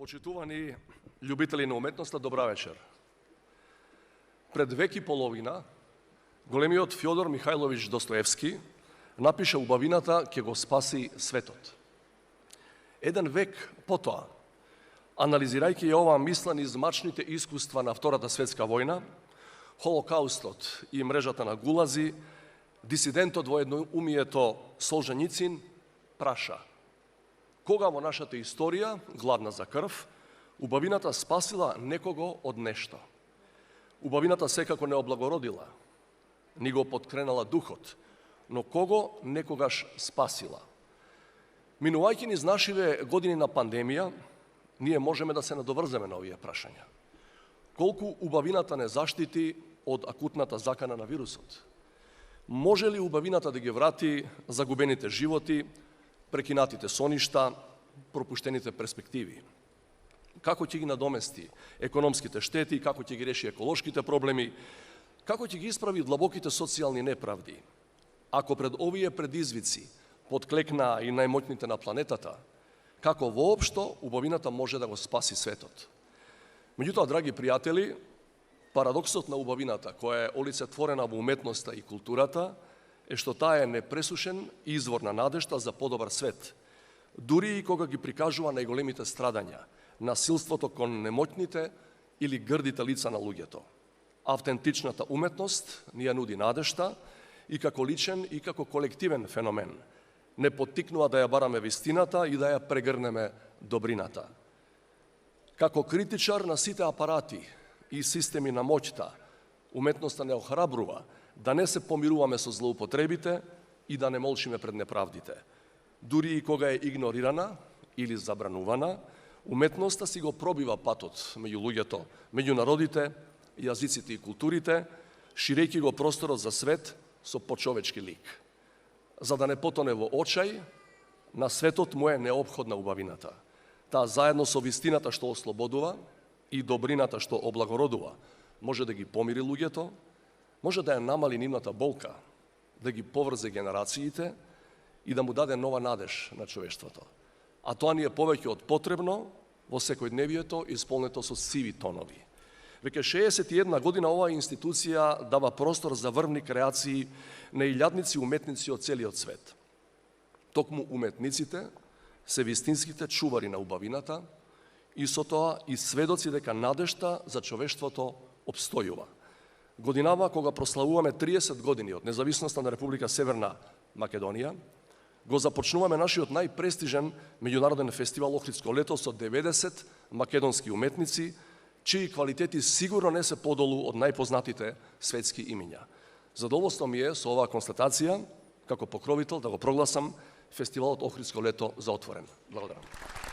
Почитувани љубители на уметноста, добра вечер. Пред век и половина, големиот Фјодор Михајлович Достоевски напиша убавината ќе го спаси светот. Еден век потоа, анализирајќи оваа мисла низ мачните искуства на Втората светска војна, Холокаустот и мрежата на гулази, дисидентот во едноумието Солженицин праша: кога во нашата историја, гладна за крв, убавината спасила некого од нешто? Убавината секако не облагородила, ни го подкренала духот, но кого некогаш спасила? Минувајќи низ нашиве години на пандемија, ние можеме да се надоврземе на овие прашања. Колку убавината не заштити од акутната закана на вирусот? Може ли убавината да ги врати загубените животи, прекинатите соништа, пропуштените перспективи? Како ќе ги надомести економските штети, како ќе ги реши еколошките проблеми, како ќе ги исправи длабоките социјални неправди? Ако пред овие предизвици подклекнаа и најмоćните на планетата, како воопшто убавината може да го спаси светот? Меѓутоа, драги пријатели, парадоксот на убавината, која е олицетворена во уметноста и културата, е што таа е непресушен извор на надежта за подобар свет, дури и кога ги прикажува најголемите страдања, насилството кон немоćните или грдите лица на луѓето. Автентичната уметност ни ја нуди надежта и како личен и како колективен феномен. Не поттикнува да ја бараме вистината и да ја прегрнеме добрината. Како критичар на сите апарати и системи на моќта, уметноста не охрабрува да не се помируваме со злоупотребите и да не молчиме пред неправдите. Дури и кога е игнорирана или забранувана, уметноста си го пробива патот меѓу луѓето, меѓу народите, јазиците и културите, ширејќи го просторот за свет со почовечки лик. За да не потоне во очај, на светот му е неопходна убавината. Таа заедно со вистината што ослободува и добрината што облагородува, може да ги помири луѓето, може да ја намали нивната болка, да ги поврзе генерациите и да му даде нова надеж на човештвото. А тоа ни е повеќе од потребно во секојдневието исполнето со сиви тонови. Веќе 61 година оваа институција дава простор за врвни креации на илјадници уметници од целиот свет. Токму уметниците се вистинските чувари на убавината и со тоа и сведоци дека надежта за човештвото обстојува. Годинава кога прославуваме 30 години од независноста на Република Северна Македонија, го започнуваме нашиот најпрестижен меѓународен фестивал Охридско лето со 90 македонски уметници, чии квалитети сигурно не се подолу од најпознатите светски имиња. Задоволство ми е со оваа констатација, како покровител, да го прогласам фестивалот Охридско лето за отворен. Благодарам.